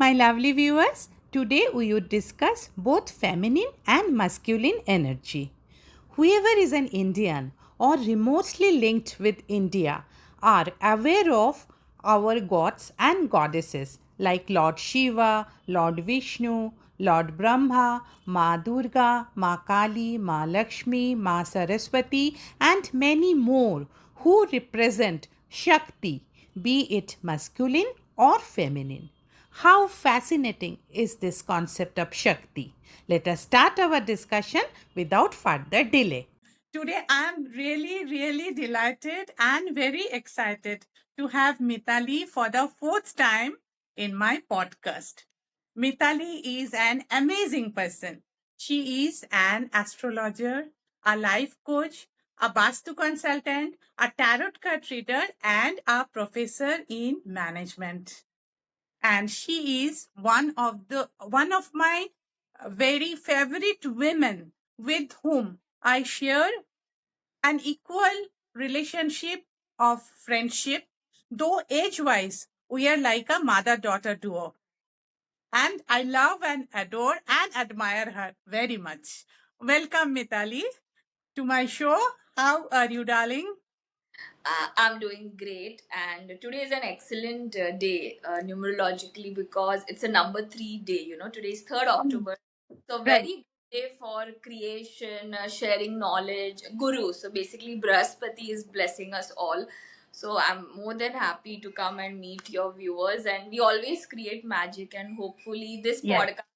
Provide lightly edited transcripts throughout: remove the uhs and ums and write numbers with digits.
My lovely viewers, today we would discuss both feminine and masculine energy. Whoever is an Indian or remotely linked with India are aware of our gods and goddesses like Lord Shiva, Lord Vishnu, Lord Brahma, Ma Durga, Ma Kali, Ma Lakshmi, Ma Saraswati, and many more who represent Shakti, be it masculine or feminine. How fascinating is this concept of Shakti? Let us start our discussion without further delay. Today, I am really delighted and very excited to have Mitali for the fourth time in my podcast. Mitali is an amazing person. She is an astrologer, a life coach, a Bastu consultant, a tarot card reader, and a professor in management. And she is one of my very favorite women with whom I share an equal relationship of friendship, though age wise we are like a mother daughter duo, and I love and adore and admire her very much. Welcome, Mitali, to my show. How are you, darling? I'm doing great, and today is an excellent day numerologically because it's a number 3 day. Today is 3rd Mm. October, so Right. very good day for creation, sharing knowledge, guru. So basically, Brahaspati is blessing us all. So I'm more than happy to come and meet your viewers, and we always create magic, and hopefully, this Yes. podcast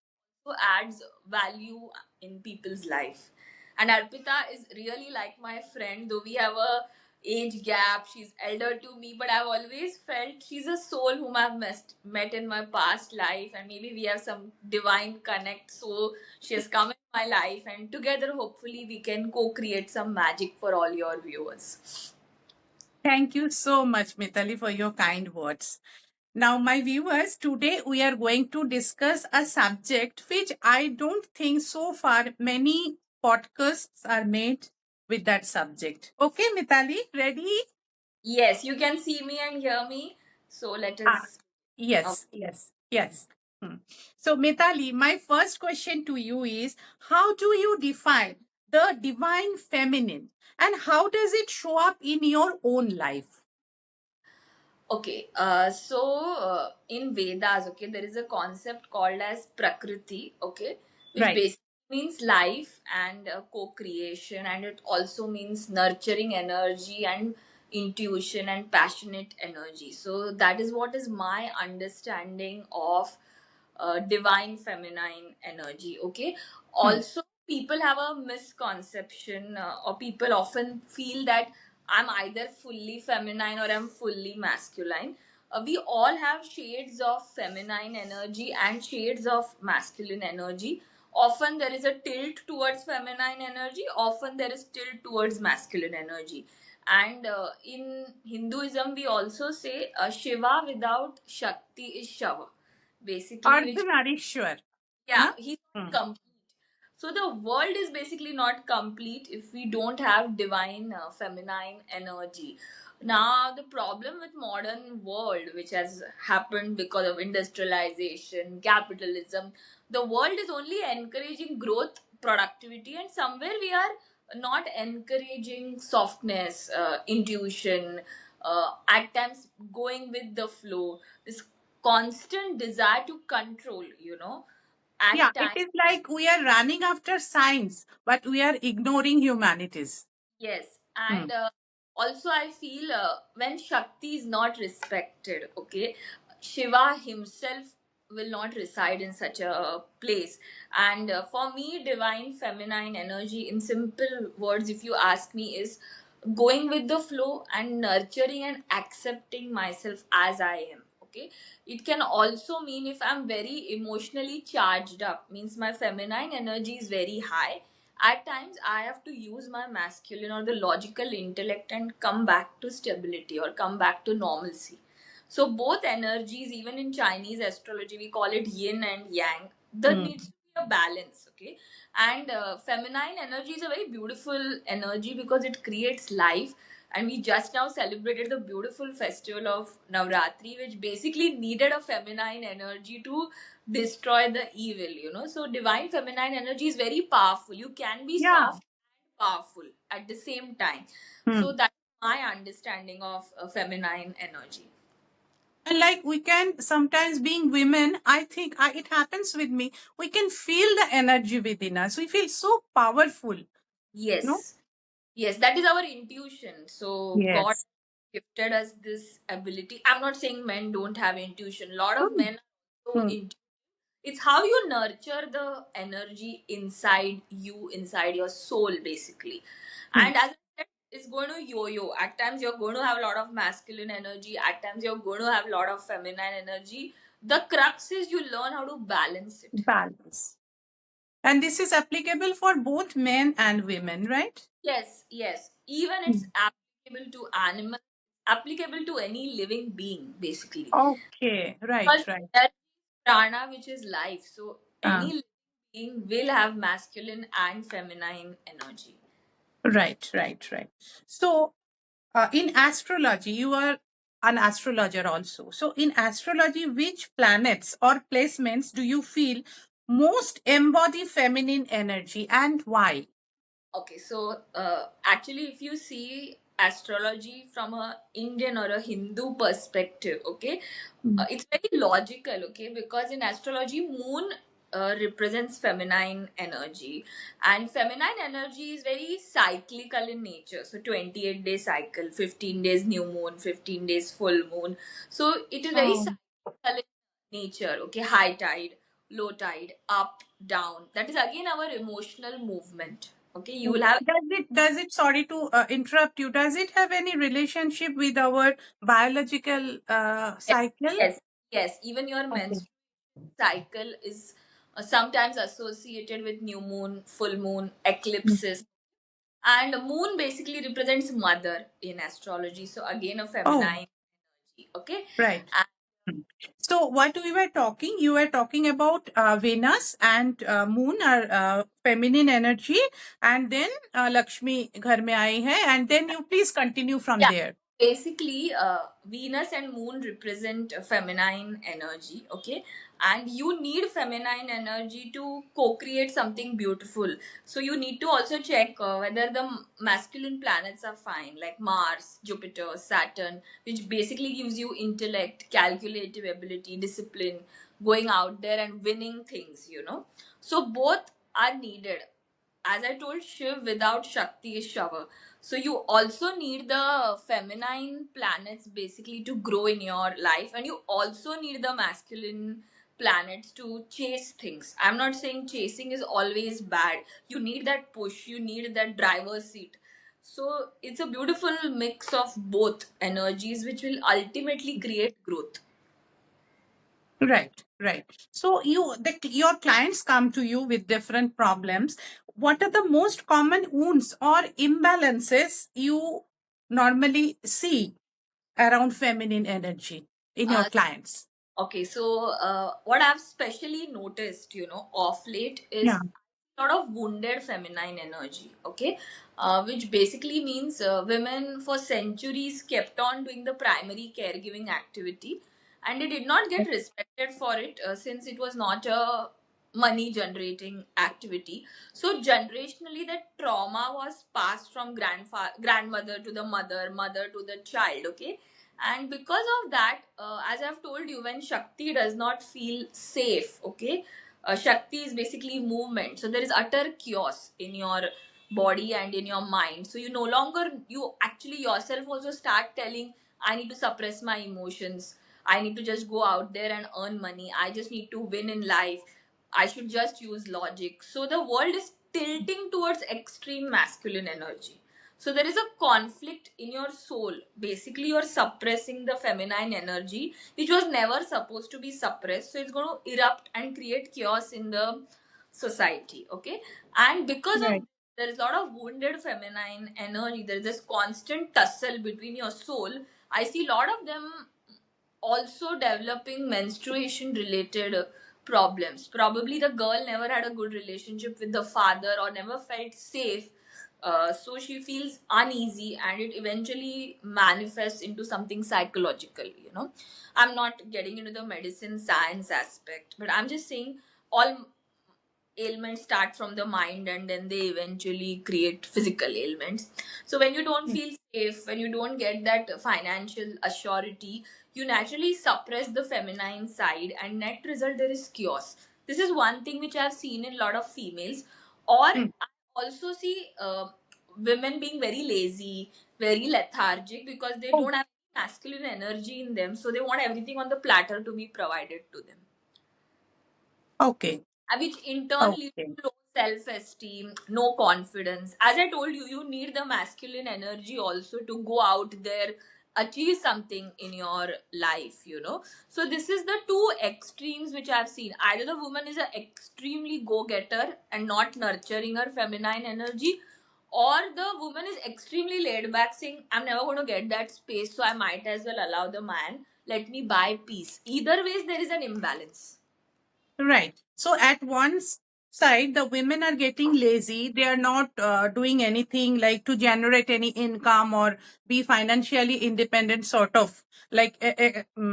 also adds value in people's life. And Arpita is really like my friend, though we have a age gap. She's elder to me, but I've always felt she's a soul whom I've met in my past life, and maybe we have some divine connect. So she has come in my life, and together, hopefully, we can co create some magic for all your viewers. Thank you so much, Mitali, for your kind words. Now, my viewers, today we are going to discuss a subject which I don't think so far many podcasts are made with that subject. Okay, Mitali, ready? Yes, you can see me and hear me. So let Ah, us. Uh, yes. Hmm. So, Mitali, my first question to you is how do you define the divine feminine and how does it show up in your own life? Okay, in Vedas, okay, there is a concept called as Prakriti, okay, which Right. basically means life and co-creation, and it also means nurturing energy and intuition and passionate energy. So that is what is my understanding of divine feminine energy. Okay, Hmm. also people have a misconception, or people often feel that I'm either fully feminine or I'm fully masculine. We all have shades of feminine energy and shades of masculine energy. Often there is a tilt towards feminine energy, often there is tilt towards masculine energy. And in Hinduism, we also say Shiva without Shakti is Shava, basically, which, Ardhanarishwar. yeah, Huh? he's Hmm. not complete. So the world is basically not complete if we don't have divine feminine energy. Now the problem with modern world, which has happened because of industrialization, capitalism, the world is only encouraging growth, productivity, and somewhere we are not encouraging softness, intuition, at times going with the flow, this constant desire to control, Yeah, at it times. is like we are running after science, but we are ignoring humanities. Yes, Hmm. and also I feel when Shakti is not respected, okay, Shiva himself will not reside in such a place. And for me, divine feminine energy, in simple words, if you ask me, is going with the flow and nurturing and accepting myself as I am. Okay, it can also mean if I'm very emotionally charged up, means my feminine energy is very high. At times I have to use my masculine or the logical intellect and come back to stability or come back to normalcy. So both energies, even in Chinese astrology, we call it yin and yang. There Hmm. needs to be a balance, okay? And feminine energy is a very beautiful energy because it creates life, and we just now celebrated the beautiful festival of Navratri, which basically needed a feminine energy to destroy the evil, you know. So divine feminine energy is very powerful. You can be Yeah. soft and powerful at the same time. Hmm. So that's my understanding of feminine energy. And like we can sometimes being women, I think it happens with me. We can feel the energy within us. We feel so powerful. No. Yes. Yes, that is our intuition. So God Yes. gifted us this ability. I'm not saying men don't have intuition. A lot of Hmm. men are so Hmm. intuitive. It's how you nurture the energy inside you, inside your soul, basically. Hmm. And as I said, it's going to yo-yo. At times you're going to have a lot of masculine energy. At times you're going to have a lot of feminine energy. The crux is you learn how to balance it. Balance. And this is applicable for both men and women, right? Yes, yes. Even it's Hmm. applicable to animals, applicable to any living being, basically. Okay. Right. Because Right. there is prana, which is life. So Uh, any living being will have masculine and feminine energy. right. Right. Right. So, in astrology, you are an astrologer also. So, in astrology, which planets or placements do you feel most embody feminine energy and why? Okay, so actually, if you see astrology from a Indian or a Hindu perspective, okay, Mm. it's very logical, okay, because in astrology, moon represents feminine energy, and feminine energy is very cyclical in nature. So 28-day cycle, 15 days new moon, 15 days full moon. So it is very Oh. cyclical in nature, okay, high tide, low tide, up, down. That is again our emotional movement. Okay, you will have. Does it, sorry to interrupt you, does it have any relationship with our biological Yes, cycle? yes, yes. Even your Okay. menstrual cycle is sometimes associated with new moon, full moon, Mm. eclipses. And moon basically represents mother in astrology. So again, a Oh, feminine energy. Okay. right. And Mm. So, what we were talking, you were talking about Venus and Moon are feminine energy, and then Lakshmi घर में आई है, and then you please continue from yeah, there. basically, Venus and Moon represent feminine energy. Okay. And you need feminine energy to co-create something beautiful. So you need to also check whether the masculine planets are fine, like Mars, Jupiter, Saturn, which basically gives you intellect, calculative ability, discipline, going out there and winning things, you know. So both are needed. As I told, Shiv without Shakti is Shava. So you also need the feminine planets basically to grow in your life, and you also need the masculine planets to chase things. I'm not saying chasing is always bad. You need that push, you need that driver's seat. So it's a beautiful mix of both energies which will ultimately create growth. Right, right. So your clients come to you with different problems. What are the most common wounds or imbalances you normally see around feminine energy in your Uh, clients? Okay, so what I've specially noticed, you know, off late Yeah. is a lot of wounded feminine energy, okay, which basically means women for centuries kept on doing the primary caregiving activity and they did not get respected for it since it was not a money generating activity. So generationally that trauma was passed from grandmother to the mother, mother to the child, okay. And because of that, as I've told you, when Shakti does not feel safe, okay, Shakti is basically movement. So there is utter chaos in your body and in your mind. So you no longer, you actually yourself also start telling, I need to suppress my emotions. I need to just go out there and earn money. I just need to win in life. I should just use logic. So the world is tilting towards extreme masculine energy. So there is a conflict in your soul. Basically, you're suppressing the feminine energy, which was never supposed to be suppressed. So it's going to erupt and create chaos in the society. Okay. And because Right. of there is a lot of wounded feminine energy, there is this constant tussle between your soul. I see a lot of them also developing menstruation related problems. Probably the girl never had a good relationship with the father or never felt safe So she feels uneasy, and it eventually manifests into something psychological. I'm not getting into the medicine science aspect, but I'm just saying all ailments start from the mind, and then they eventually create physical ailments. So when you don't feel safe, when you don't get that financial assurity, you naturally suppress the feminine side, and net result there is chaos. This is one thing which I've seen in a lot of females. Or Hmm. I also see women being very lazy, very lethargic, because they Oh, don't have masculine energy in them, so they want everything on the platter to be provided to them, okay. which in turn leads Okay. to low self-esteem, no confidence. As I told you, you need the masculine energy also to go out there, achieve something in your life. So this is the two extremes which I've seen. Either the woman is an extremely go-getter and not nurturing her feminine energy, or the woman is extremely laid back, saying, I'm never going to get that space, so I might as well allow the man, let me buy peace. Either ways, there is an imbalance. Right. So at side, the women are getting lazy. They are not doing anything like to generate any income or be financially independent, sort of like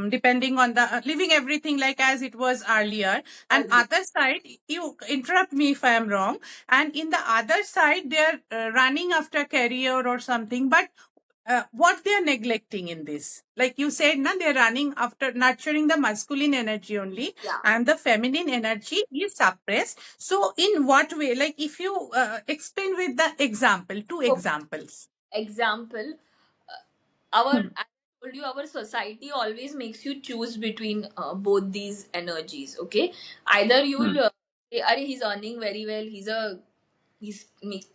depending on the living everything like as it was earlier. And Agree. other side, you interrupt me if I am wrong. And in the other side, they are running after career or something. But what they are neglecting in this, like you said, na, they're running after nurturing the masculine energy only, Yeah. and the feminine energy is suppressed. So in what way, like if you explain with the example, two Okay. examples. Example, our Hmm. as I told you, our society always makes you choose between both these energies. Okay, either you Hmm. will say, "Arey, he's earning very well. He's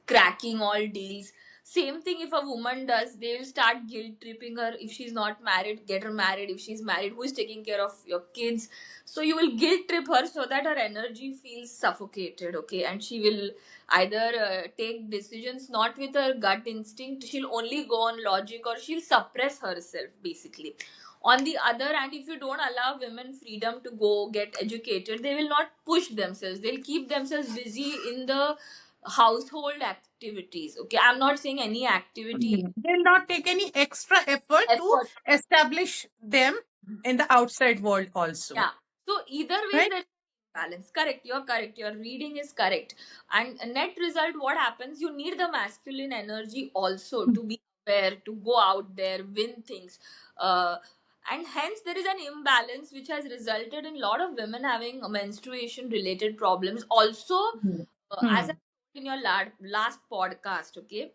cracking all deals." Same thing if a woman does, they will start guilt tripping her. If she's not married, get her married. If she's married, who is taking care of your kids? So you will guilt trip her so that her energy feels suffocated. Okay, and she will either take decisions not with her gut instinct, she'll only go on logic, or she'll suppress herself basically. On the other hand, if you don't allow women freedom to go get educated, they will not push themselves, they'll keep themselves busy in the household activities. Okay, I'm not saying any activity They'll not take any extra effort to effort. establish them in the outside world also, Yeah. So either ways right? there is balance. Correct. You're correct. Your reading is correct. And net result, what happens? You need the masculine energy also to be aware, to go out there, win things. Uh, and hence there is an imbalance which has resulted in a lot of women having menstruation related problems. Also, Hmm. as I Hmm. told in your last podcast, okay,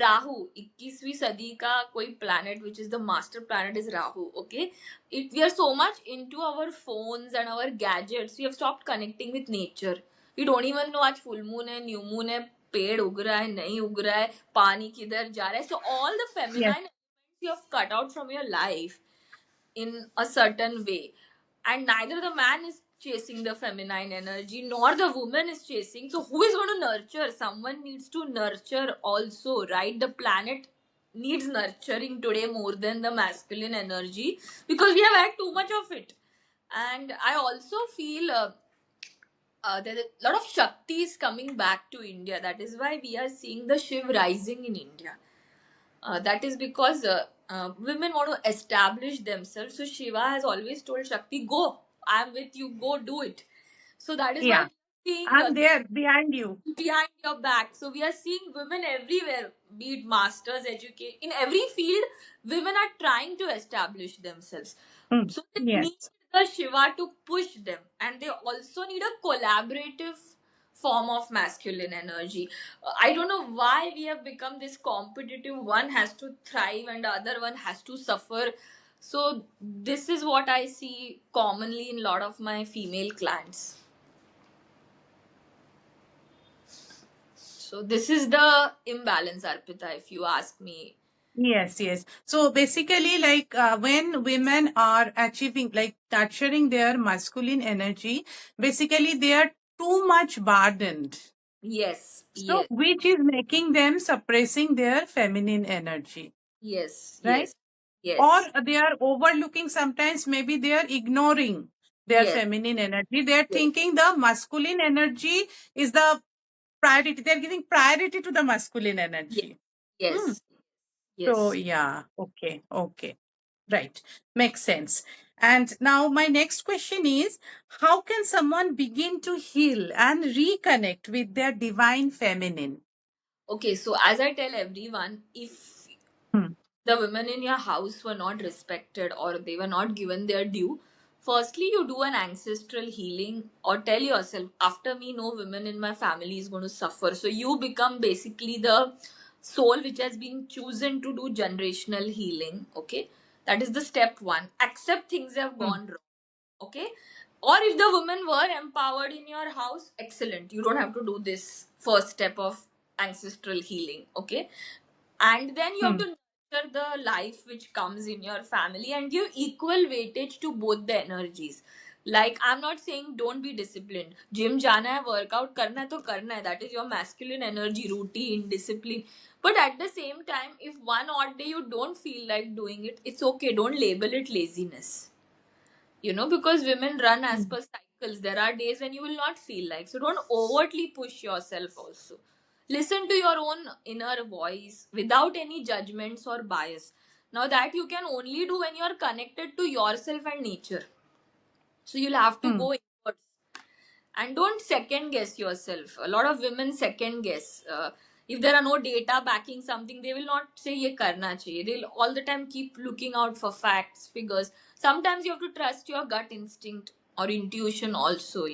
Rahu 21वीं सदी का कोई planet which is the master planet is Rahu. Okay, we are so much into our phones and our gadgets, we have stopped connecting with nature. We don't even know आज full moon है, new moon है, पेड़ उग रहा है नहीं उग रहा है, पानी किधर जा रहा है. So all the Yes. feminine elements you have cut out from your life in a certain way, and neither the man is chasing the feminine energy nor the woman is chasing. So who is going to nurture? Someone needs to nurture also, right? The planet needs nurturing today more than the masculine energy, because we have had too much of it. And I also feel there are a lot of shaktis coming back to India. That is why we are seeing the Shiv rising in India. That is because women want to establish themselves. So Shiva has always told Shakti, "Go, I'm with you. Go do it." So that is why Yeah, we are seeing I'm there behind you. behind your back. So we are seeing women everywhere, be it masters, educate in every field. Women are trying to establish themselves. Hmm. So they Yes. need the Shiva to push them, and they also need a collaborative form of masculine energy. I don't know why we have become this competitive. One has to thrive, and the other one has to suffer. So this is what I see commonly in a lot of my female clients. So this is the imbalance, Arpita, if you ask me. Yes, yes. So basically, like when women are achieving, like nurturing their masculine energy, basically they are too much burdened. Yes, So yes, which is making them suppressing their feminine energy, yes, right? yes, Or yes, they are overlooking, sometimes maybe they are ignoring their yes, feminine energy. They are yes, thinking the masculine energy is the priority. They're giving priority to the masculine Yes, energy. Hmm. yes, So yes. yeah, okay, okay, right, makes sense. And now my next question is, how can someone begin to heal and reconnect with their divine feminine? Okay, so as I tell everyone, if Hmm. the women in your house were not respected or they were not given their due, firstly, you do an ancestral healing or tell yourself, after me, no women in my family is going to suffer. So you become basically the soul which has been chosen to do generational healing. Okay, that is the step one. Accept things have Hmm. gone wrong. Okay, or if the women were empowered in your house, excellent. You don't have to do this first step of ancestral healing. Okay, and then you have Hmm. to nurture the life which comes in your family and give equal weightage to both the energies. Like, I'm not saying don't be disciplined. Gym jana hai, workout karna hai to karna hai. That is your masculine energy, routine, discipline. But at the same time, if one odd day you don't feel like doing it, it's okay. Don't label it laziness, because women run as Hmm. per cycles. There are days when you will not feel like, so don't overtly push yourself. Also listen to your own inner voice without any judgments or bias. Now that you can only do when you are connected to yourself and nature, so you'll have to Hmm. go inwards and don't second guess yourself. A lot of women second guess. If there are no data backing something, they will not say ye karna chahiye. They'll all the time keep looking out for facts, figures. Sometimes you have to trust your gut instinct or intuition also.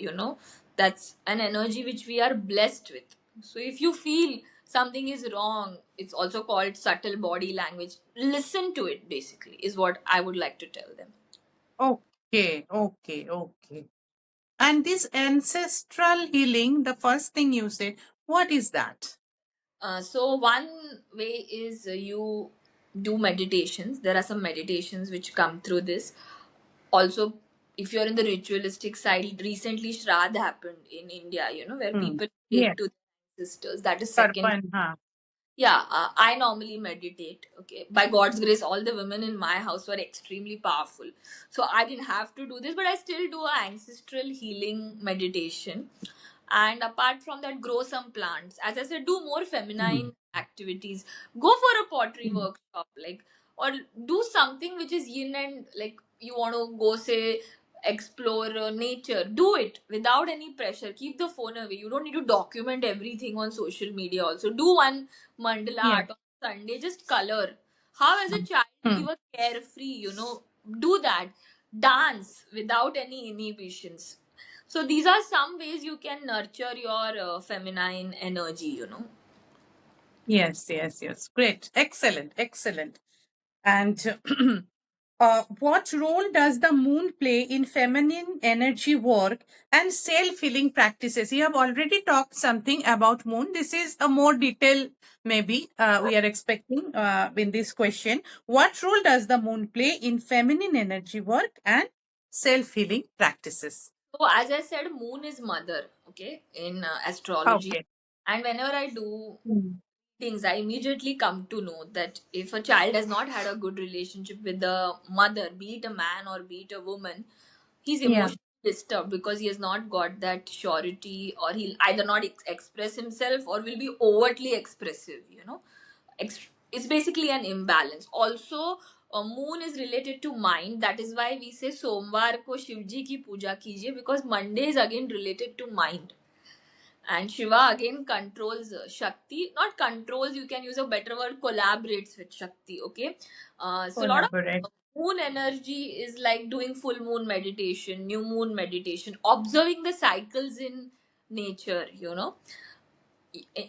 That's an energy which we are blessed with. So if you feel something is wrong, it's also called subtle body language. Listen to it, basically, is what I would like to tell them. Okay, okay, okay. And this ancestral healing, the first thing you said, what is that? So one way is you do meditations. There are some meditations which come through this. Also, if you're in the ritualistic side, recently Shraddh happened in India, where Hmm. people Yes, take to their sisters. That is second. Tarpan, huh? Yeah, I normally meditate. Okay, by God's grace, all the women in my house were extremely powerful, so I didn't have to do this, but I still do a ancestral healing meditation. And apart from that, grow some plants. As I said, do more Hmm. feminine activities. Go for a pottery Hmm. workshop, or do something which is yin and, like, you want to go, say, explore nature. Do it without any pressure. Keep the phone away. You don't need to document everything on social media. Also, do one mandala Yes. art on Sunday. Just color. How, as a child, Hmm. we were carefree. Do that. Dance without any inhibitions. So these are some ways you can nurture your feminine energy. Yes, yes, yes. Great. Excellent, excellent. And what role does the moon play in feminine energy work and self healing practices? You have already talked something about moon. This is a more detail, maybe we are expecting in this question. What role does the moon play in feminine energy work and self healing practices? So as I said, moon is mother, okay, in astrology. Okay. And whenever I do Mm. things, I immediately come to know that if a child has not had a good relationship with the mother, be it a man or be it a woman, he's Yeah. emotionally disturbed because he has not got that surety, or he'll either not express himself or will be overtly expressive. It's basically an imbalance. Also, moon is related to mind. That is why we say somvar ko shivji ki puja kijiye, because Monday is again related to mind. And Shiva again controls Shakti. Not controls, you can use a better word, collaborates with Shakti. Okay. So a lot Collaborate. of moon energy is like doing full moon meditation, new moon meditation, observing the cycles in nature.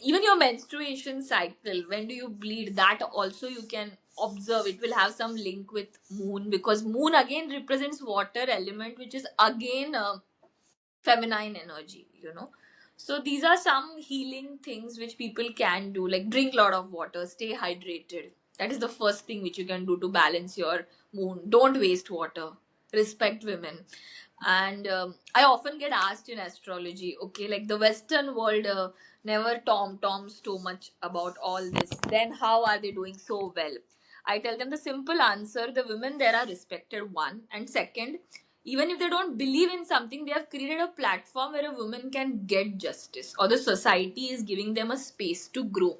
Even your menstruation cycle, when do you bleed, that also you can observe. It will have some link with moon, because moon again represents water element, which is again feminine energy. So these are some healing things which people can do, like drink a lot of water, stay hydrated. That is the first thing which you can do to balance your moon. Don't waste water, respect women. And I often get asked in astrology, okay, like the western world never toms too much about all this, then how are they doing so well? I tell them the simple answer: the women there are respected, one, and second, even if they don't believe in something, they have created a platform where a woman can get justice, or the society is giving them a space to grow.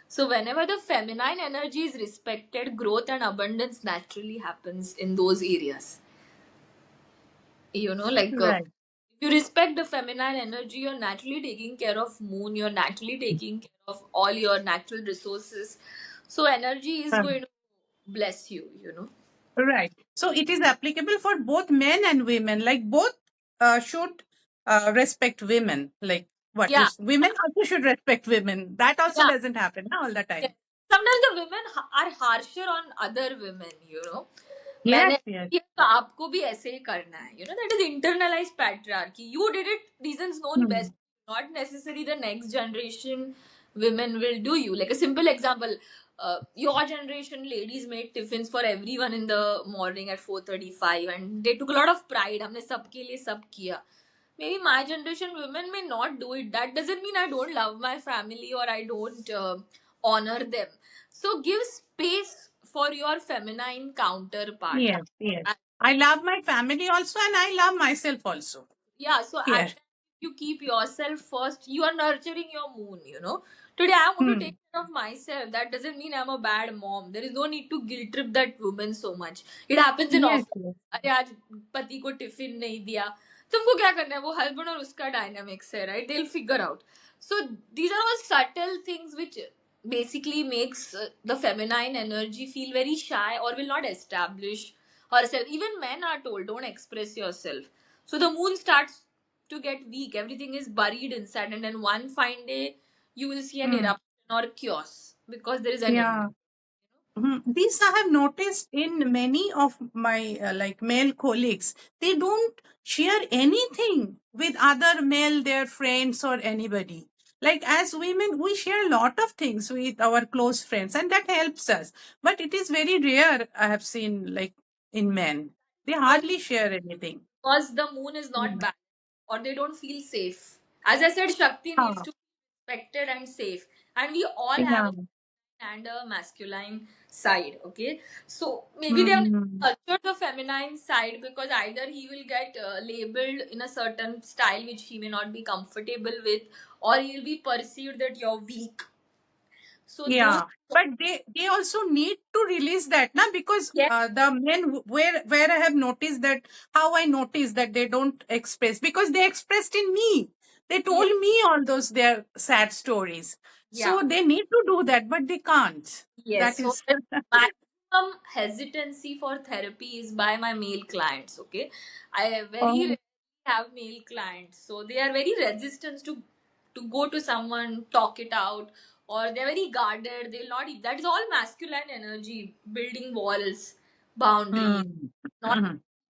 So whenever the feminine energy is respected, growth and abundance naturally happens in those areas. Like Right. if you respect the feminine energy, you're naturally taking care of moon, you're naturally taking care of all your natural resources. So energy is Um, going to bless you. right. So it is applicable for both men and women. Like both should respect women. Like what you Yeah, women also should respect women. That also yeah. doesn't happen all the Yes. time. Sometimes the women are harsher on other women. Yes, मैंने yes. ये तो आपको भी ऐसे ही करना है. That is internalized patriarchy. You did it, reasons known Hmm. best. Not necessarily the next generation women will do you. Like a simple example, your generation ladies made tiffins for everyone in the morning at 4:35, and they took a lot of pride. हमने सबके लिए सब किया. Maybe my generation women may not do it. That doesn't mean I don't love my family or I don't honor them. So give space for your feminine counterpart. Yes, yes. I love my family also, and I love myself also. Yeah, so Here. at times you keep yourself first, you are nurturing your moon. Today I want to Hmm. take care of myself. That doesn't mean I'm a bad mom. There is no need to guilt trip that woman so much. It happens in Yes, office. yes. अरे आज पति को tiffin नहीं दिया, तुमको क्या करना है, वो हस्बैंड और उसका डायनामिक्स है, right? They'll figure out. So these are all subtle things which basically makes the feminine energy feel very shy or will not establish herself. Even men are told, don't express yourself. So the moon starts to get weak. Everything is buried inside, and then one fine day you will see an Hmm. eruption or chaos because there is an Yeah. This I have noticed in many of my like male colleagues. They don't share anything with other male, their friends or anybody. Like as women, we share a lot of things with our close friends, and that helps us. But it is very rare. I have seen like in men, they because hardly share anything. the moon is not Mm. balanced or they don't feel safe. As I said, Shakti needs Ah, to be respected and safe, and we all have yeah. a and a masculine side. Okay, so maybe they have Mm. nurtured the feminine side because either he will get labeled in a certain style which he may not be comfortable with, or he'll be perceived that you're weak. So those, Yeah, but they also need to release that now because yes, the men where I have noticed that how I noticed that they don't express because they expressed in me. They told yes, me all those their sad stories. yeah, So they need to do that, but they can't. yes. That So is the maximum hesitancy for therapy is by my male clients. Okay, I very oh, rarely have male clients, so they are very resistant to go to someone, talk it out, or they're very guarded. They'll not. That is all masculine energy, building walls, boundaries. mm. Not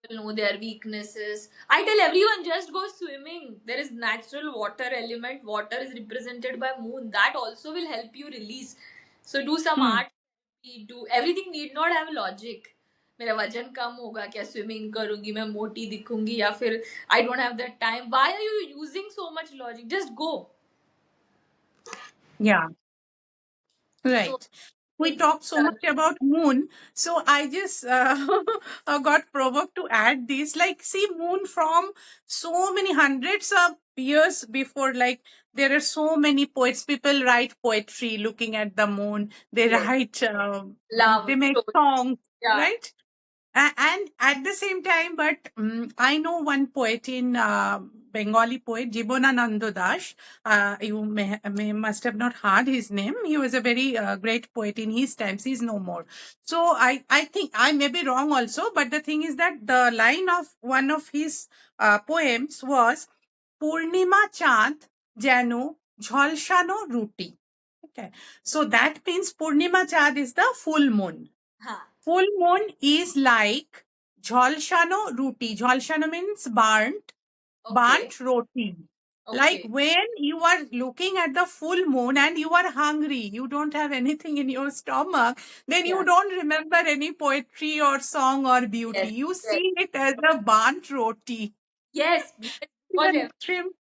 people know their weaknesses. I tell everyone just go swimming. There is natural water element. Water is represented by moon. That also will help you release. So do some Mm. art. Do everything need not have logic. मेरा वजन कम होगा क्या swimming करूंगी, मैं मोटी दिखूंगी, या फिर I don't have that time. Why are you using so much logic? Just go. Yeah, So right. We talked so much about moon, so I just got provoked to add this. Like, see, moon from so many hundreds of years before. Like, there are so many poets. People write poetry looking at the moon. They yes, write. They love make stories. songs, Yeah. right? And at the same time, but I know one poet in Bengali poet, Jibonananda Das. You may must have not heard his name. He was a very great poet in his times. He's no more. So I think I may be wrong also, but the thing is that the line of one of his poems was Purnima Chand Jano Jhalshano Ruti. Okay. So that means Purnima Chand is the full moon. Huh. Full moon is like jhalshano roti. Jhalshano means Okay. burnt roti. Like Okay. when you are looking at the full moon and you are hungry, you don't have anything in your stomach, then you Yeah. don't remember any poetry or song or beauty. Yes. You Yes. see it as a burnt roti. Yes. Yes. Is Because an extreme.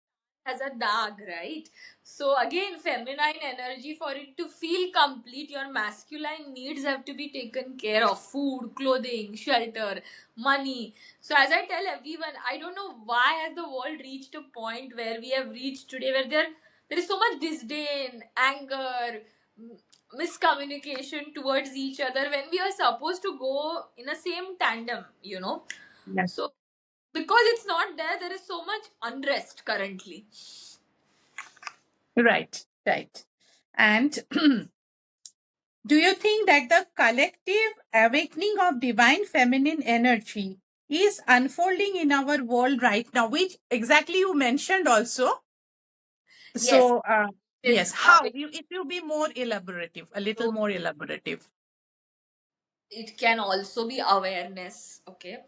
has a dag, right? So again, feminine energy, for it to feel complete, your masculine needs have to be taken care of: food, clothing, shelter, money. So as I tell everyone, I don't know why has the world reached a point where we have reached today, where there is so much disdain, anger, miscommunication towards each other, when we are supposed to go in a same tandem. Yes. So because it's not there, there is so much unrest currently. Right, right. And do you think that the collective awakening of divine feminine energy is unfolding in our world right now, which exactly you mentioned also? Yes, So, yes, is how? If you be more elaborative, a little so more elaborative. it can also be awareness. Okay,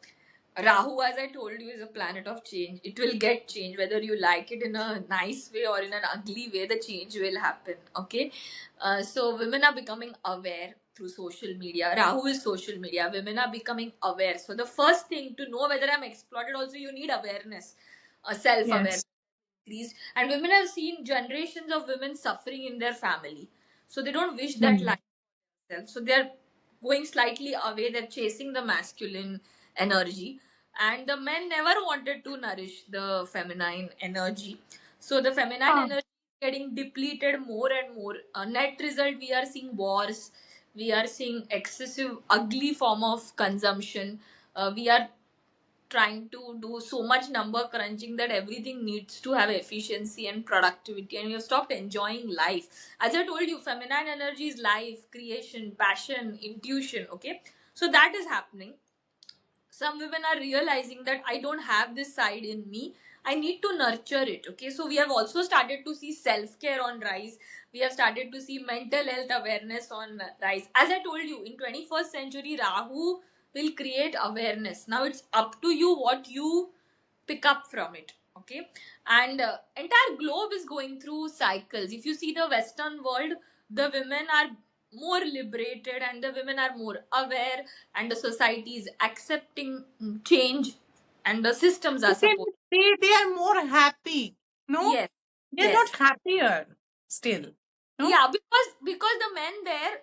Rahu, as I told you, is a planet of change. It will get change whether you like it in a nice way or in an ugly way. The change will happen. Okay, so women are becoming aware through social media. Rahu is social media. Women are becoming aware. So the first thing to know whether I'm exploited, also you need awareness, self awareness. Yes. Increased, and women have seen generations of women suffering in their family, so they don't wish that Mm. life for themselves. So they're going slightly away, they're chasing the masculine energy, and the men never wanted to nourish the feminine energy. So the feminine Ah, energy is getting depleted more and more. Net result, we are seeing wars, we are seeing excessive ugly form of consumption. We are trying to do so much number crunching that everything needs to have efficiency and productivity, and you've stopped enjoying life. As I told you, feminine energy is life, creation, passion, intuition. Okay, so that is happening. Some women are realizing that I don't have this side in me, I need to nurture it. Okay, so we have also started to see self-care on rise. We have started to see mental health awareness on rise. As I told you, in 21st century, Rahu will create awareness. Now it's up to you what you pick up from it. Okay, and entire globe is going through cycles. If you see the western world, the women are more liberated and the women are more aware, and the society is accepting change, and the systems are but then supporting. they are more happy. No, Yes, they're not yes, happier still. No. yeah, because the men there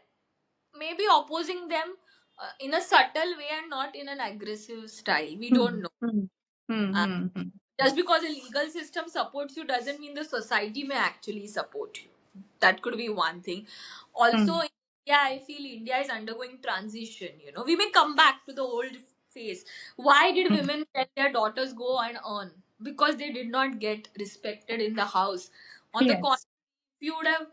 may be opposing them in a subtle way and not in an aggressive style. We don't Hmm. know. Hmm. Hmm. Uh, Hmm. Hmm. just because a legal system supports you doesn't mean the society may actually support you. That could be one thing. Also, Hmm. yeah, I feel India is undergoing transition. We may come back to the old phase. Why did Hmm. women let their daughters go and earn? Because they did not get respected in the house. On the contrary, Yes. if you would have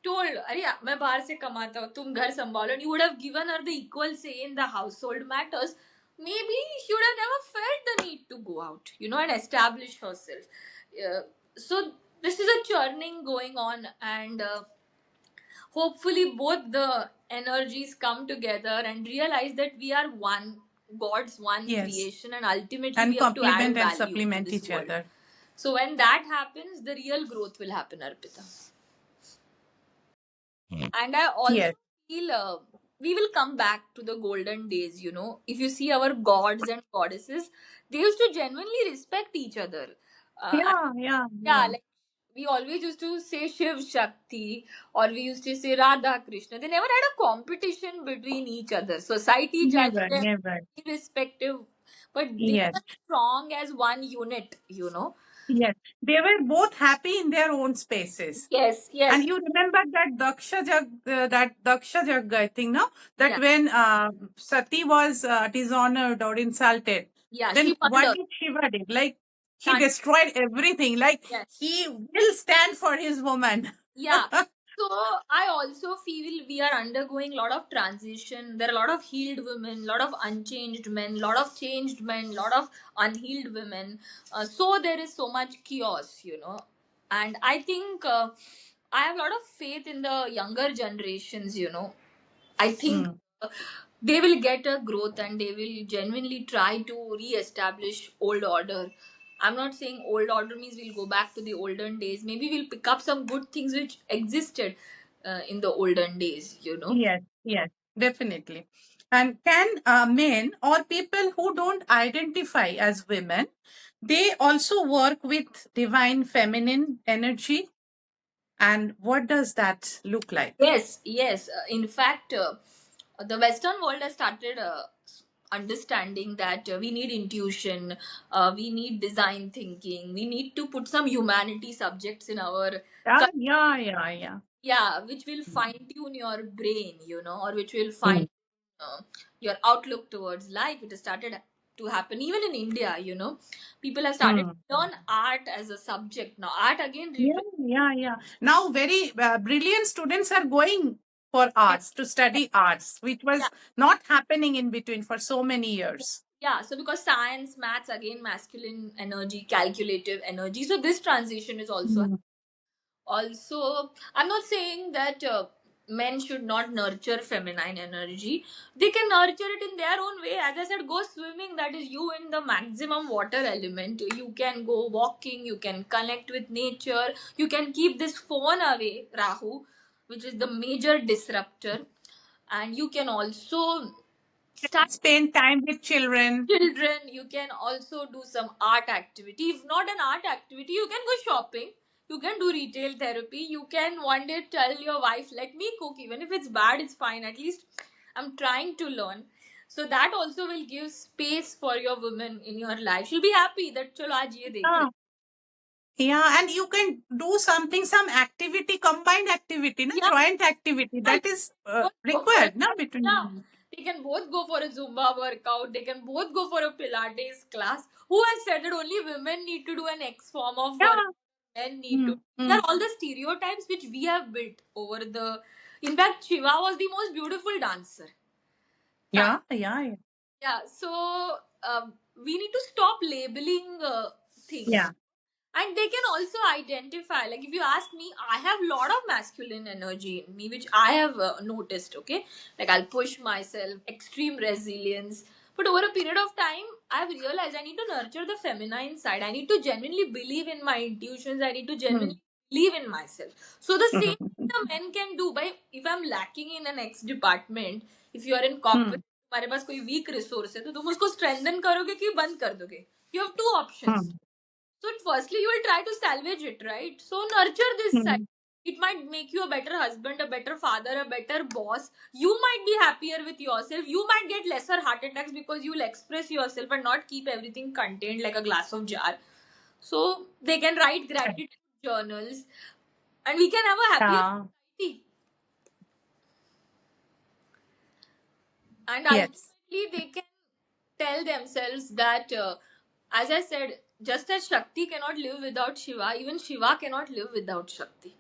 told, अरे मैं बाहर से कमाता हूँ, तुम घर संभालो, and you would have given her the equal say in the household matters, maybe she would have never felt the need to go out, and establish herself. So this is a churning going on, and hopefully both the energies come together and realize that we are one, God's one Yes. creation, and ultimately we And have to add complement and value to supplement this each world. other. So when that happens, the real growth will happen, Arpita. And I also Yes. feel we will come back to the golden days. If you see our gods and goddesses, they used to genuinely respect each other. And Yeah. Yeah. yeah, Yeah. like we always used to say Shiv Shakti, or we used to say Radha Krishna. They never had a competition between each other. Society judged Never. them Never. irrespective, but they Yes. were strong as one unit. Yes. They were both happy in their own spaces. Yes, And yes, you remember that Daksha Jagga thing, no? That yeah, when Sati was dishonored or insulted, yeah. then She what wondered. did Shiva did? Like he Can't. destroyed everything. Like Yes. he will stand for his woman. Yeah. So I also feel we are undergoing a lot of transition. There are a lot of healed women, a lot of unchanged men, a lot of changed men, a lot of unhealed women. So there is so much chaos. And I think I have a lot of faith in the younger generations. I think Hmm. uh, they will get a growth and they will genuinely try to re-establish old order. I'm not saying old order means we'll go back to the olden days. Maybe we'll pick up some good things which existed in the olden days. Yes, yes, definitely. And can men or people who don't identify as women, they also work with divine feminine energy? And what does that look like? Yes, yes. In fact, the Western world has started understanding that we need intuition, we need design thinking, we need to put some humanity subjects in our, Yeah. yeah, which will fine tune your brain, or which will Mm. fine your outlook towards life. It has started to happen even in India. People have started Mm. to learn art as a subject now. Art again Yeah. Now, very brilliant students are going for arts to study arts, which yeah, was not happening in between for so many years. yeah. So because science, maths, again masculine energy, calculative energy. So this transition is Mm. also. I'm not saying that men should not nurture feminine energy. They can nurture it in their own way. As I said, go swimming. That is you in the maximum water element. You can go walking. You can connect with nature. You can keep this phone away, Rahu, which is the major disruptor. And you can also start Spend time with children. children. You can also do some art activity. If not an art activity, you can go shopping, you can do retail therapy, you can one day tell your wife, let me cook, even if it's bad, it's fine, at least I'm trying to learn. So that also will give space for your woman in your life. She'll be happy that chalo aaj ye dekh rahe. Yeah, and you can do something, some activity, combined activity, na? Yeah, Joint activity yeah, that is both go for required it. na, Yeah, between. they can both go for a Zumba workout. They can both go for a Pilates class. Who has said that only women need to do an X form of work? Yeah. Men need to. Mm, These are mm. all the stereotypes which we have built over the. In fact, Shiva was the most beautiful dancer. Yeah. Yeah, so we need to stop labeling things, Yeah. and they can also identify. Like if you ask me, I have a lot of masculine energy in me, which I have noticed. Okay, like I'll push myself, extreme resilience. But over a period of time, I've realized I need to nurture the feminine side. I need to genuinely believe in my intuitions. I need to Mm. genuinely believe in myself. So the same Mhm. the men can do. By if I'm lacking in an X department, if you are in corporate, Mm. तुम्हारे पास कोई week resource है तो तुम उसको strengthen करोगे कि बंद कर दोगे. You have two options. Mm. So firstly, you will try to salvage it, right? So nurture this side. Mm. It might make you a better husband, a better father, a better boss. You might be happier with yourself. You might get lesser heart attacks because you will express yourself and not keep everything contained like a glass of jar. So they can write gratitude journals, and we can have a happier Yeah. society. And Yes. ultimately they can tell themselves that as I said, just as Shakti cannot live without Shiva, even Shiva cannot live without Shakti.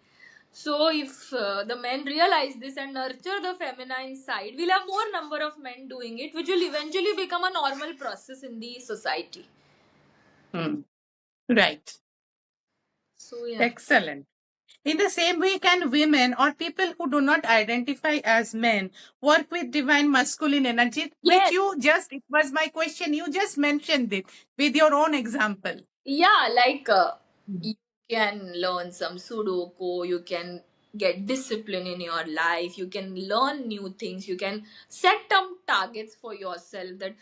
So if the men realize this and nurture the feminine side, we'll have more number of men doing it, which will eventually become a normal process in the society. Mm. Right. So yeah. Excellent. In the same way, can women or people who do not identify as men work with divine masculine energy, which Yes. you just, it was my question, you just mentioned it with your own example. Yeah, like Mm. you can learn some Sudoku, you can get discipline in your life, you can learn new things, you can set some targets for yourself that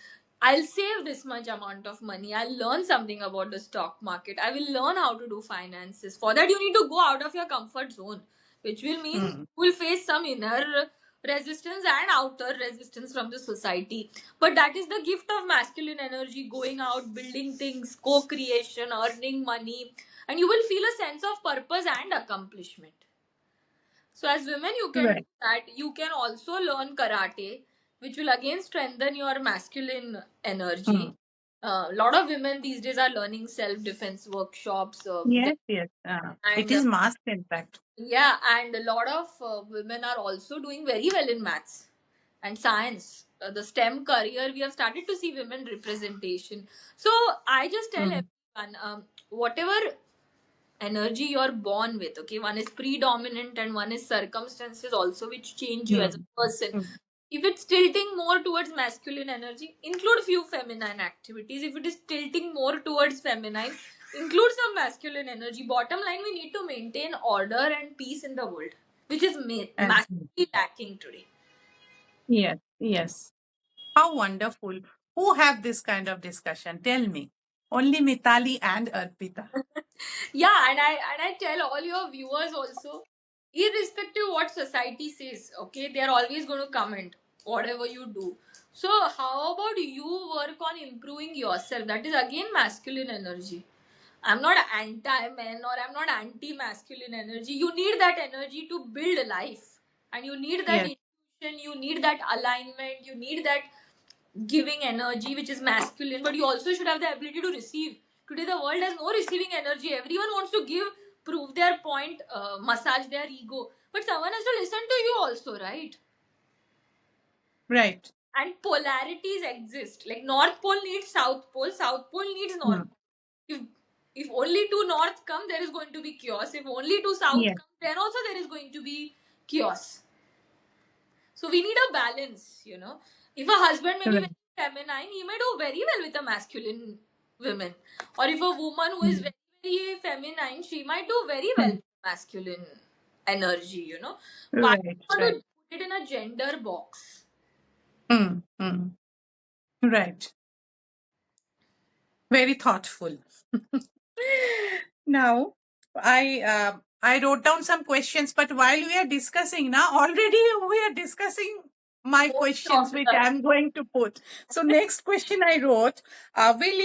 I'll save this much amount of money, I'll learn something about the stock market, I will learn how to do finances. For that, you need to go out of your comfort zone, which will mean you Mm. will face some inner resistance and outer resistance from the society. But that is the gift of masculine energy, going out, building things, co creation, earning money, and you will feel a sense of purpose and accomplishment. So, as women, you can do Right. that. You can also learn karate, which will again strengthen your masculine energy. Mm. A lot of women these days are learning self defense workshops. Yes. It And is masked, in fact. yeah, and a lot of women are also doing very well in maths and science. The STEM career, we have started to see women representation. So I just tell Mm. everyone, whatever energy you're born with, okay, one is predominant and one is circumstances also which change you as a Mm. person. Mm. If it's tilting more towards masculine energy, include few feminine activities. If it is tilting more towards feminine, include some masculine energy. Bottom line, we need to maintain order and peace in the world, which is Absolutely. massively lacking today. Yes. How wonderful. Who have this kind of discussion? Tell me. Only Mitali and Arpita. Yeah, and I tell all your viewers also, irrespective what society says, okay, they are always going to comment whatever you do. So how about you work on improving yourself? That is again masculine energy. I'm not anti-men or I'm not anti-masculine energy. You need that energy to build a life, and you need that Yes. intuition. You need that alignment. You need that giving energy, which is masculine, but you also should have the ability to receive. Today, the world has no receiving energy. Everyone wants to give, prove their point, massage their ego, but someone has to listen to you also, right? Right. And polarities exist. Like North Pole needs South Pole, South Pole needs North Hmm. Pole. If if only two North come, there is going to be chaos. If only two South Yes. come, then also there is going to be chaos. So we need a balance, you know. If a husband may be Right. very feminine, he may do very well with a masculine woman. Or if a woman who is Hmm. very, very feminine, she might do very well Hmm. with masculine energy, you know. Why do Right. you want Right. to put it in a gender box? Hmm. Hmm. Right. Very thoughtful. Now, I wrote down some questions, but while we are discussing now, already we are discussing my Most questions, of which us. I'm going to put. So, next question I wrote: Will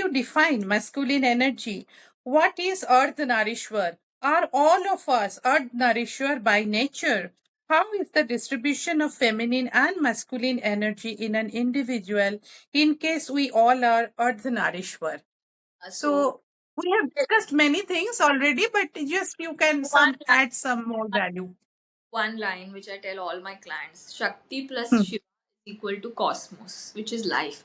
you define masculine energy? What is Ardhanarishwar? Are all of us Ardhanarishwar by nature? How is the distribution of feminine and masculine energy in an individual in case we all are Ardhanarishwar? So So we have discussed many things already, but just you can one some line, add some more value. one line which I tell all my clients: Shakti plus Hmm. Shiva is equal to cosmos, which is life.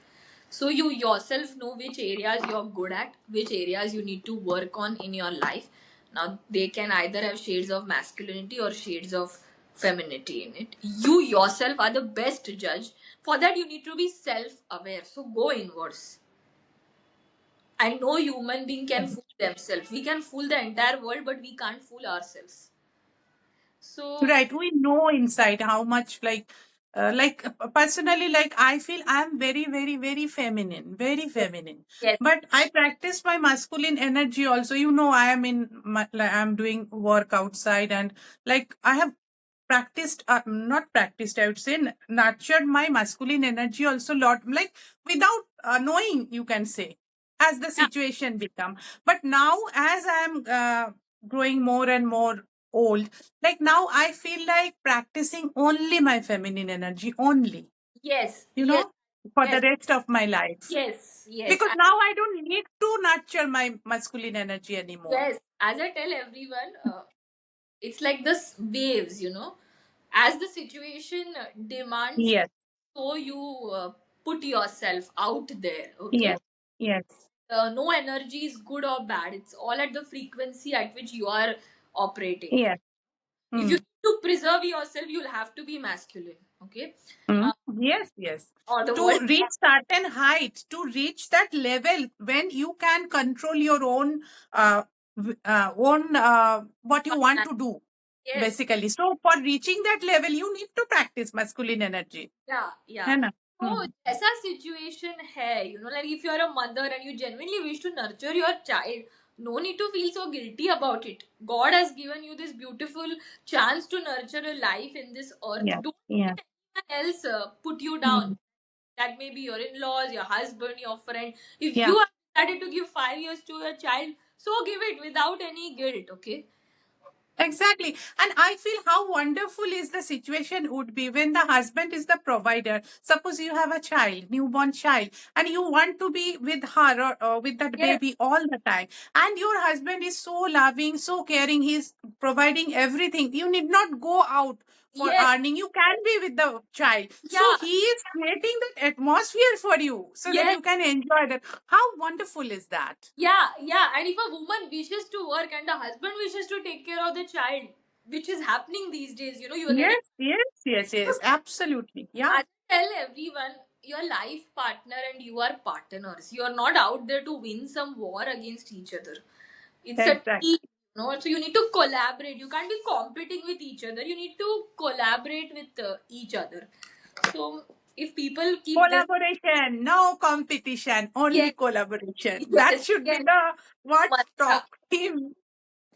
So you yourself know which areas you're good at, which areas you need to work on in your life. Now they can either have shades of masculinity or shades of femininity in it. You yourself are the best judge. For that you need to be self-aware. So go inwards. And no human being can fool themselves. We can fool the entire world, but we can't fool ourselves. So Right. We know inside how much personally, like I feel I'm very, very, very feminine, very feminine. yes, But I practice my masculine energy also. You know, I am I'm doing work outside and like I have practiced, not practiced, I would say, nurtured my masculine energy also lot, like without knowing, you can say, as the yeah, situation become. But now, as I am growing more and more old, like now I feel like practicing only my feminine energy only, yes, you yes, know, for the yes, rest of my life. yes, yes. Because now I don't need to nurture my masculine energy anymore. Yes, as I tell everyone, it's like this waves, you know. As the situation demands, Yes, so you put yourself out there, okay? yes, yes, No energy is good or bad. It's all at the frequency at which you are operating. yes. If you Hmm. need to preserve yourself, you'll have to be masculine, okay? Mm. Uh, Yes, yes. or the To world. reach certain height, to reach that level when you can control your own, what you want to do, Yes, basically. So for reaching that level, you need to practice masculine energy. yeah, yeah. है ना? So, Hmm. ऐसा situation है, you know, like if you're a mother and you genuinely wish to nurture your child, no need to feel so guilty about it. God has given you this beautiful chance to nurture a life in this earth. Yeah, Don't yeah, let anyone else put you down. hmm, That may be your in-laws, your husband, your friend. If yeah. you have decided to give 5 years to your child, so give it without any guilt, okay? Exactly. And I feel how wonderful is the situation would be when the husband is the provider. Suppose you have a child, newborn child, and you want to be with her or with that Yes, baby all the time. And your husband is so loving, so caring, he's providing everything. You need not go out for yes, earning. You can be with the child. So yeah, he is creating that atmosphere for you so that yes. you can enjoy that. How wonderful is that? Yeah, yeah. And if a woman wishes to work and the husband wishes to take care of the child, which is happening these days, you know, you are getting. Yes, yes, yes, yes, absolutely. Yeah. I tell everyone, your life partner and you are partners. You are not out there to win some war against each other. It's a team, Exactly. you know. So you need to collaborate. You can't be competing with each other. You need to collaborate with each other. So if people keep this, Collaboration, no competition, only yes, collaboration. That yes, should be yes, the what mantra. talk theme.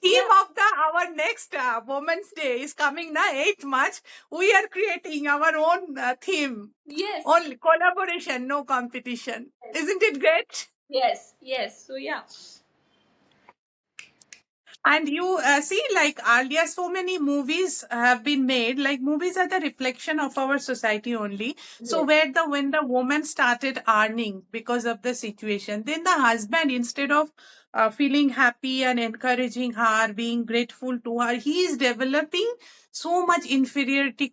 Yeah, Theme of the our next Women's Day is coming na 8th March. We are creating our own theme. yes, Only collaboration, no competition. yes, Isn't it great? yes, yes. So yeah, And you see, like earlier, so many movies have been made. Like movies are the reflection of our society only. So yes, where the when the woman started earning because of the situation, then the husband, instead of feeling happy and encouraging her, being grateful to her, he is developing so much inferiority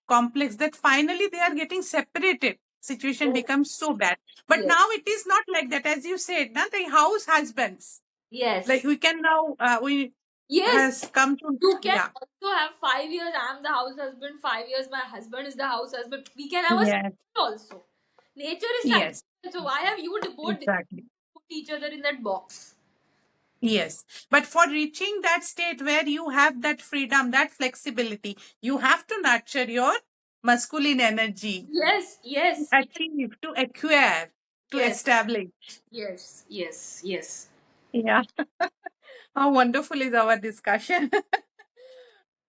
complex that finally they are getting separated. Situation yes, becomes so bad. But yes, now it is not like that, as you said. Now the house husbands, like yes, we can now we yes. has come to, You can yeah, also have 5 years. I'm the house husband. 5 years, my husband is the house husband. We can have a yes, cycle also. Nature is yes, cycle. So why have you both exactly, put each other in that box? yes. But for reaching that state where you have that freedom, that flexibility, you have to nurture your masculine energy, Yes, yes, achieve, to acquire, to yes, establish. yes, yes, yes. Yeah. How wonderful is our discussion.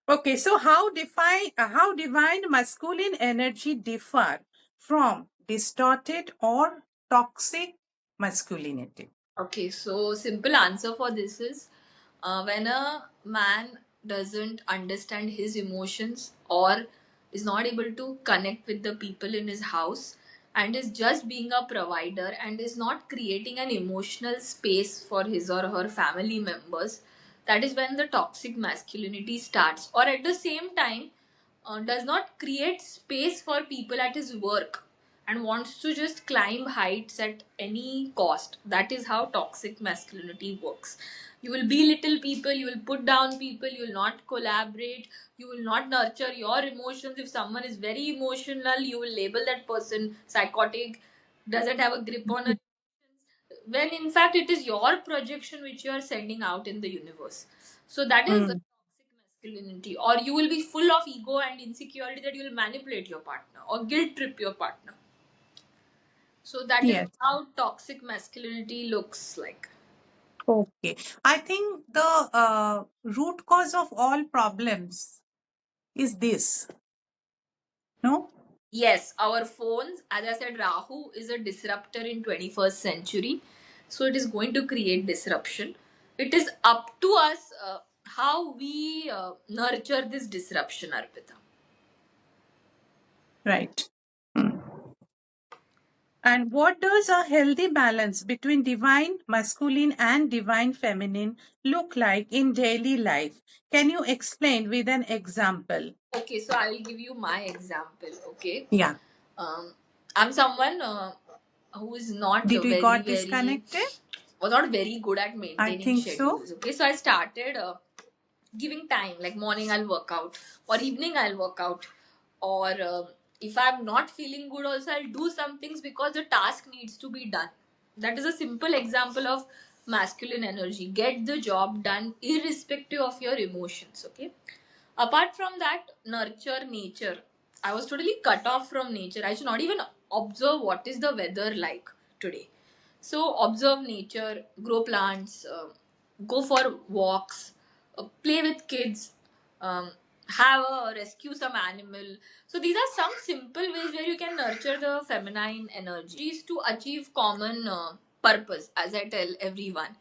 Okay, so how divine masculine energy differ from distorted or toxic masculinity? Okay, so simple answer for this is when a man doesn't understand his emotions or is not able to connect with the people in his house and is just being a provider and is not creating an emotional space for his or her family members, that is when the toxic masculinity starts. Or at the same time, does not create space for people at his work and wants to just climb heights at any cost. That is how toxic masculinity works. You will belittle people, you will put down people, you will not collaborate, you will not nurture your emotions. If someone is very emotional, you will label that person psychotic, doesn't have a grip on her emotions, when in fact it is your projection which you are sending out in the universe. So that is Mm, toxic masculinity. Or you will be full of ego and insecurity that you will manipulate your partner or guilt trip your partner. So that is yes. how toxic masculinity looks like. Okay. I think the root cause of all problems is this, no? Yes, our phones, as I said, Rahu is a disruptor in 21st century. So it is going to create disruption. It is up to us how we nurture this disruption, Arpita. Right. Mm. And what does a healthy balance between divine masculine and divine feminine look like in daily life? Can you explain with an example? Okay, so I will give you my example. Okay, Yeah. um, I'm someone who is not Did we very, got very, disconnected? was not very good at I maintaining think so. schedules. Okay, so I started giving time, like morning I'll work out, or evening I'll work out, or if I'm not feeling good, also I'll do some things because the task needs to be done. That is a simple example of masculine energy. Get the job done irrespective of your emotions. Okay, apart from that, nurture nature. I was totally cut off from nature. I should not even observe what is the weather like today. So observe nature, grow plants, go for walks, play with kids, um, have a rescue some animal. So these are some simple ways where you can nurture the feminine energy is to achieve common purpose, as I tell everyone,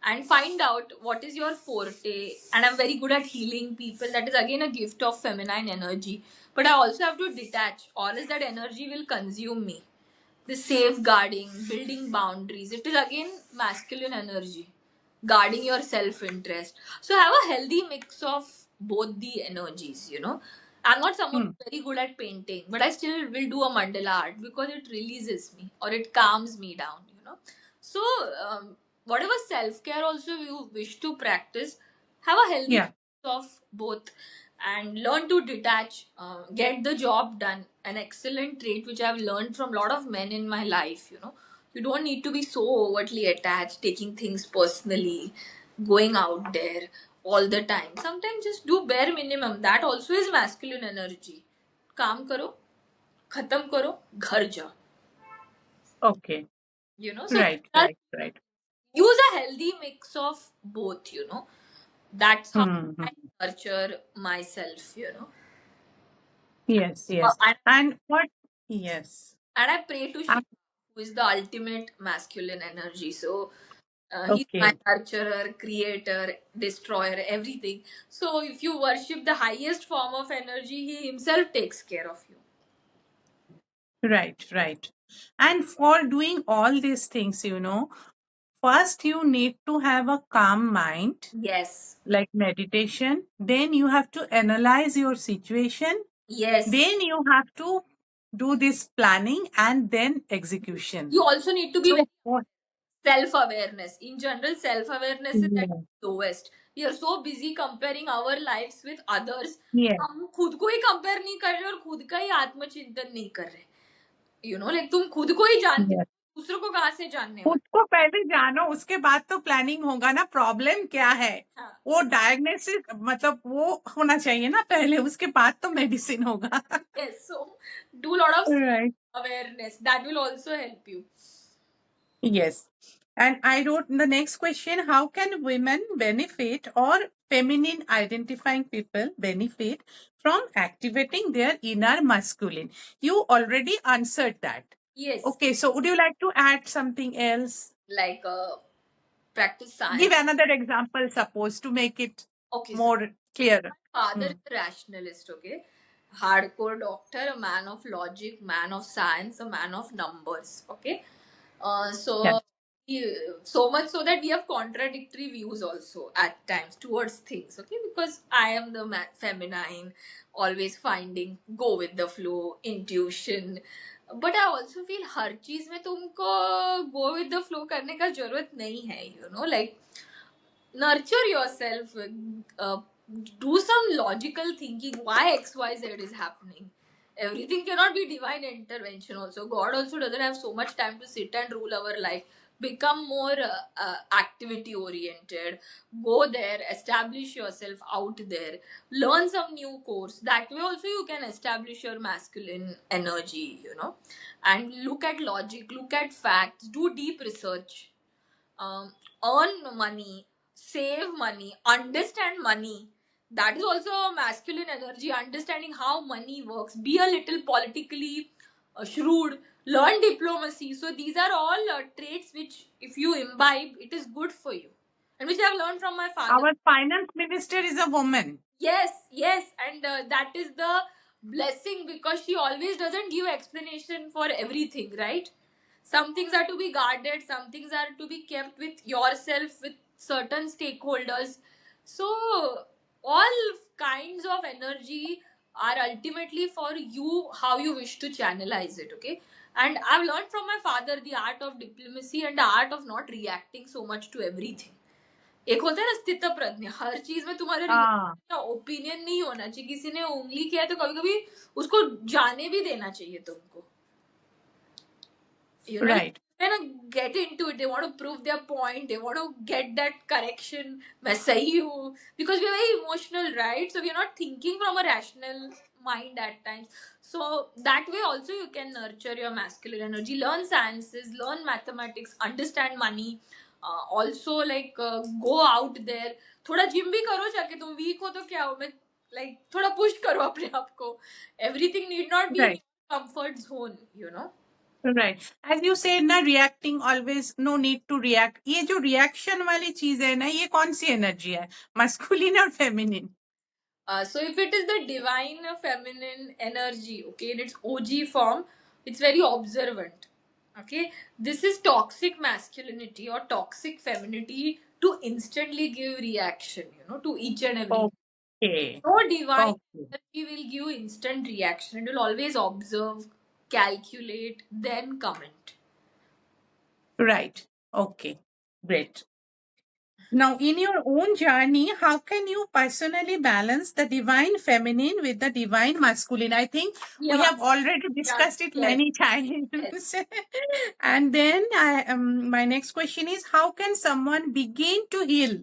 and find out what is your forte. And I'm very good at healing people. That is again a gift of feminine energy. But I also have to detach, or else that energy will consume me. The safeguarding, building boundaries, it is again masculine energy, guarding your self interest. So have a healthy mix of both the energies, you know. I'm not someone Hmm. who's very good at painting, but I still will do a mandala art because it releases me or it calms me down, you know. So, whatever self care also you wish to practice, have a healthy Yeah. mix of both and learn to detach, get the job done. An excellent trait which I've learned from a lot of men in my life, you know. You don't need to be so overtly attached, taking things personally, going out there all the time. Sometimes just do bare minimum. That also is masculine energy. काम करो, खत्म करो, घर जाओ. Okay. So Right, that right, right. use a healthy mix of both. That's how Hmm. I nurture myself. Yes, Uh, yes. and, And what? Yes. and I pray to Uh, Shiva, who is the ultimate masculine energy. So he's my Okay. nurturer, creator, destroyer, everything. So if you worship the highest form of energy, he himself takes care of you. Right, right. And for doing all these things, first you need to have a calm mind, Yes. like meditation. Then you have to analyze your situation. Yes. Then you have to do this planning and then execution. You also need to be So, very self-awareness. In general, self-awareness is at yeah, the lowest. We are so busy comparing our lives with others. yeah, हम खुद को ही compare नहीं कर रहे और खुद का ही आत्मचिंतन नहीं कर रहे. लाइक तुम खुद को ही जानते yeah. हो, दूसरों को कहाँ से जानने खुद वाले. को पहले जानो, उसके बाद तो प्लानिंग होगा ना. प्रॉब्लम क्या है हाँ. वो डायग्नोसिस, मतलब वो होना चाहिए ना पहले, उसके बाद तो मेडिसिन होगा. Yes, so do a lot of Right. awareness. That will also help you. Yes. And I wrote the next question: how can women benefit, or feminine identifying people benefit from activating their inner masculine? You already answered that. Yes, Okay, so would you like to add something else? like practice Give science. another example, suppose, to make it Okay, so more clear. father Hmm. is a rationalist, okay? Hardcore doctor, a man of logic, man of science, a man of numbers, okay? Yes. So so much so that we have contradictory views also at times towards things, okay? Because I am the feminine, always finding go with the flow, intuition. But I also feel हर चीज में तुमको go with the flow करने का जरूरत नहीं है, like nurture yourself, do some logical thinking why xyz is happening. Everything cannot be divine intervention. Also, god also doesn't have so much time to sit and rule our life. Become more activity oriented. Go there, establish yourself out there, learn some new course. That way also you can establish your masculine energy. And look at logic, look at facts, do deep research, um, earn money, save money, understand money. That is also a masculine energy, understanding how money works. Be a little politically shrewd, learn diplomacy. So, these are all traits which, if you imbibe, it is good for you. And which I have learned from my father. Our finance minister is a woman. Yes, yes, and that is the blessing, because she always doesn't give explanation for everything, right? Some things are to be guarded, some things are to be kept with yourself, with certain stakeholders. So, all kinds of energy are ultimately for you, how you wish to channelize it, okay? And I've learned from my father the art of diplomacy and the art of not reacting so much to everything. एक होता है ना स्थित प्रज्ञ, हर चीज में तुम्हारे opinion नहीं होना चाहिए. किसी ने उंगली किया है तो कभी कभी उसको जाने भी देना चाहिए तुमको. Right. Get into it. They want to prove their point. They want to get that correction. मैं सही हूँ, because we are very emotional, right? So we are not thinking from a rational mind at times. So that way also you can nurture your masculine energy. Learn sciences, learn mathematics, understand money. Also like go out there. थोड़ा gym भी करो जाके. तुम week हो तो क्या हो, मैं like थोड़ा पुश करो अपने आप को. Everything need not be Right. comfort zone. Right. As you said ना, reacting always, no need to react. ये जो reaction वाली चीज है ना, ये कौन सी energy है? Masculine or feminine? So if it is the divine feminine energy, okay, in its OG form, it's very observant. Okay, this is toxic masculinity or toxic femininity to instantly give reaction, to each and every. Okay. No divine Okay. energy will give instant reaction. It will always observe, calculate, then comment. Right. Okay. Great. Now, in your own journey, how can you personally balance the divine feminine with the divine masculine? I think we Yeah. have already discussed it Yes. many times. Yes. And then my next question is, how can someone begin to heal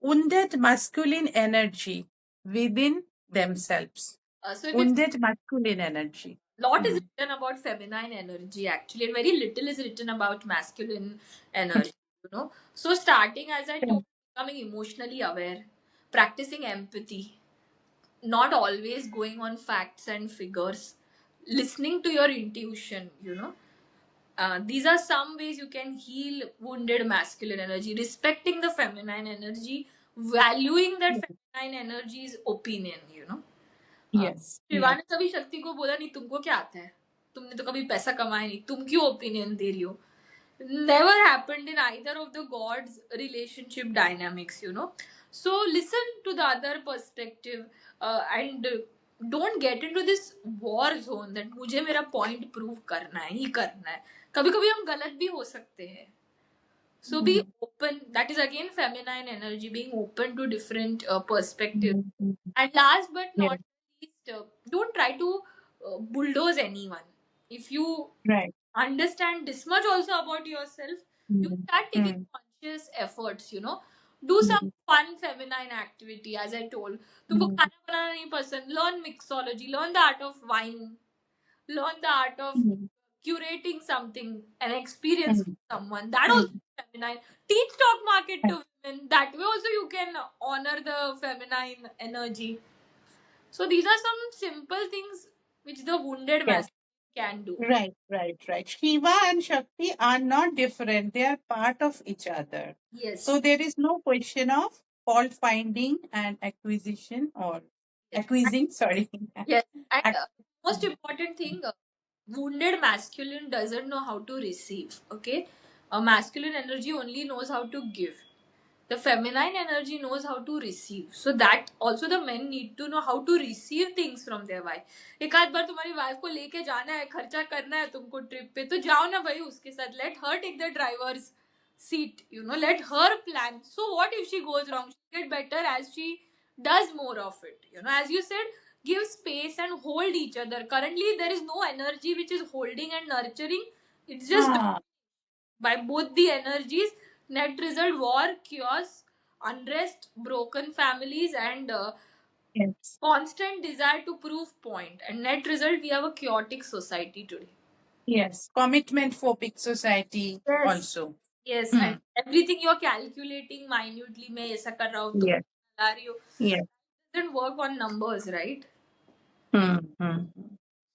wounded masculine energy within themselves? So if it's Wounded masculine energy. lot is written about feminine energy actually, and very little is written about masculine energy, you know. So starting, as I told, becoming emotionally aware, practicing empathy, not always going on facts and figures, listening to your intuition, you know. These are some ways you can heal wounded masculine energy, respecting the feminine energy, valuing that feminine energy's opinion, you know. Yes. Shiva ने कभी शक्ति को बोला नहीं तुमको क्या आता है, तुमने तो कभी पैसा कमाया नहीं, तुम क्यों ओपिनियन दे रही हो. Never happened in either of the gods relationship dynamics, you know. So listen to the other perspective, and don't get into this war zone that मुझे मेरा point prove करना है ही करना है. कभी कभी हम गलत भी हो सकते हैं. So be open. That is again feminine energy, being open to different perspectives. And last but not least, don't try to bulldoze anyone. If you Right. understand this much also about yourself, you start taking conscious efforts, you know. Do some fun feminine activity, as I told. तुमको खाना बनाना नहीं पसंद, learn mixology, learn the art of wine, learn the art of curating something, an experience with someone. That also is feminine. Teach stock market to women. That way also you can honor the feminine energy. So these are some simple things which the wounded Yes. masculine can do. Right. Shiva and Shakti are not different. They are part of each other. Yes. So there is no question of fault finding and acquisition or acquiescing, sorry. Yes. And Ac- most important thing, wounded masculine doesn't know how to receive. Okay, a masculine energy only knows how to give. The feminine energy knows how to receive. So that also the men need to know how to receive things from their wife. एक आध बार तुम्हारी wife को लेके जाना है, खर्चा करना है तुमको ट्रिप पे, तो जाओ ना भाई उसके साथ. Let her take the driver's seat, you know. Let her plan. So what if she goes wrong? She'll get better as she does more of it, you know. As you said, give space and hold each other. Currently there is no energy which is holding and nurturing. It's just by both the energies. Net result: war, chaos, unrest, broken families, and yes. constant desire to prove point. And net result, we have a chaotic society today. Yes. Commitment phobic society Yes. also. Yes, and everything you're calculating minutely. मैं ऐसा कर रहा हूँ, तुम Yes. ला रही हो. Yes. Doesn't work on numbers, right? Hmm.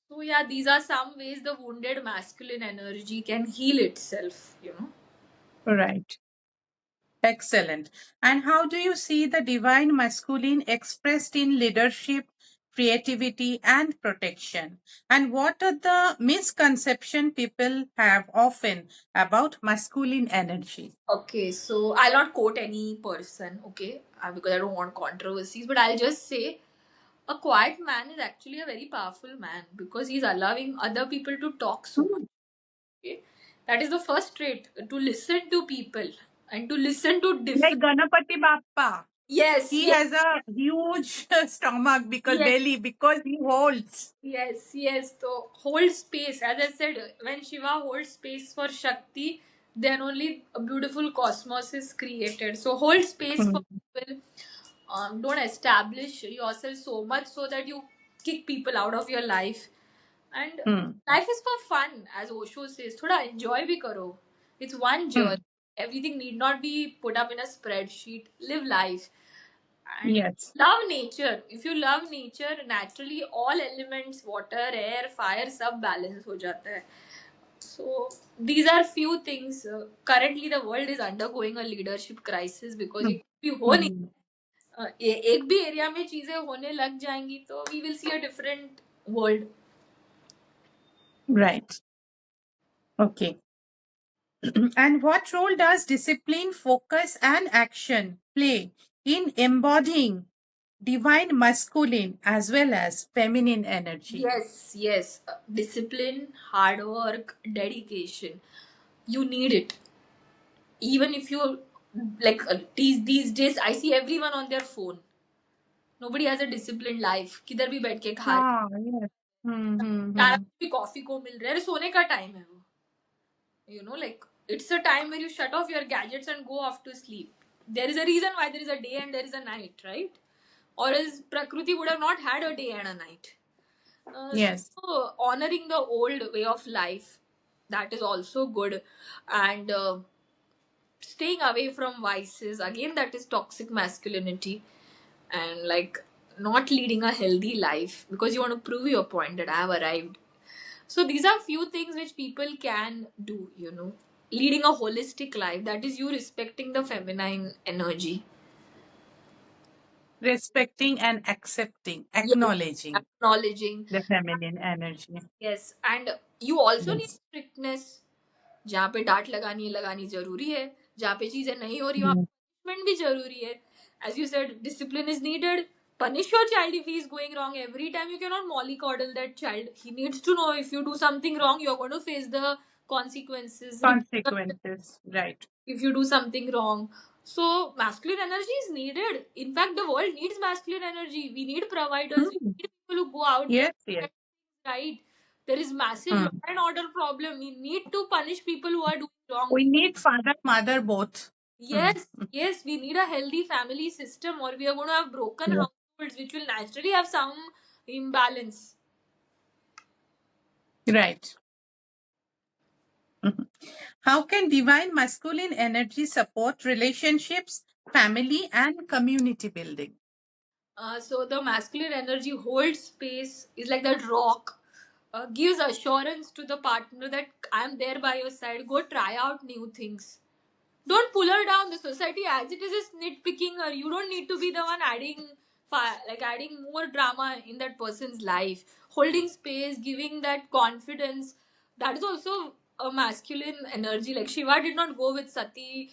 So yeah, these are some ways the wounded masculine energy can heal itself, you know. Right. Excellent. And how do you see the divine masculine expressed in leadership, creativity, and protection? And what are the misconception people have often about masculine energy? Okay, so I'll not quote any person, okay, because I don't want controversies, but I'll just say a quiet man is actually a very powerful man because he's allowing other people to talk so much. Okay, that is the first trait, to listen to people and to listen to Like different. Ganapati Bappa. Yes, He yes, has a huge stomach because yes. belly because he holds. Yes. So hold space. As I said, when Shiva holds space for Shakti, then only a beautiful cosmos is created. So hold space for people. Don't establish yourself so much so that you kick people out of your life. And life is for fun, as Osho says. Thoda enjoy bhi karo. It's one journey. Everything need not be put up in a spreadsheet. Live life. And Yes. love nature. If you love nature, naturally all elements, water, air, fire, सब balance हो जाता है. So these are few things. Currently the world is undergoing a leadership crisis because ये भी हो नहीं. एक भी एरिया में चीजें होने लग जाएंगी तो we will see a different world. Right. Okay. And what role does discipline, focus, and action play in embodying divine masculine as well as feminine energy? Yes. Discipline, hard work, dedication. You need it. Even if you like these days, I see everyone on their phone. Nobody has a disciplined life. किधर भी बैठ के खा रहे Yes. चाय भी coffee को मिल रहा है. अरे सोने का टाइम है वो. You know, like it's a time where you shut off your gadgets and go off to sleep. There is a reason why there is a day and there is a night, right? Or else Prakriti would have not had a day and a night. Yes. So honoring the old way of life, that is also good, and staying away from vices, again, that is toxic masculinity, and like not leading a healthy life because you want to prove your point that I have arrived. So these are few things which people can do, leading a holistic life, that is you respecting the feminine energy. Respecting and accepting, Yes, acknowledging acknowledging. the feminine energy. Yes, and you also need Yes. strictness. जहाँ पे डांट लगानी है लगानी जरूरी है, जहाँ पे चीजें नहीं हो रही वहाँ Mm. पनिशमेंट भी जरूरी है. As you said, discipline is needed. Punish your child if he is going wrong every time. You cannot mollycoddle that child. He needs to know if you do something wrong, you're going to face the consequences, Consequences, right. if you do something wrong. So masculine energy is needed. In fact, the world needs masculine energy. We need providers. We Mm. need people who go out there Yes, and yes. get things right. There is massive law Mm. and order problem. We need to punish people who are doing wrong. We need father, mother both. Mm. Yes, yes, we need a healhy family system, or we are going to have broken Yeah. households, which will naturally have some imbalance. Right. Mhm. How can divine masculine energy support relationships, family, and community building? So the masculine energy holds space, is like that rock, gives assurance to the partner that I'm there by your side. Go try out new things. Don't pull her down. The society as it is nitpicking her. You don't need to be the one adding fire, like adding more drama in that person's life. Holding space, giving that confidence. That is also a masculine energy. Like Shiva did not go with Sati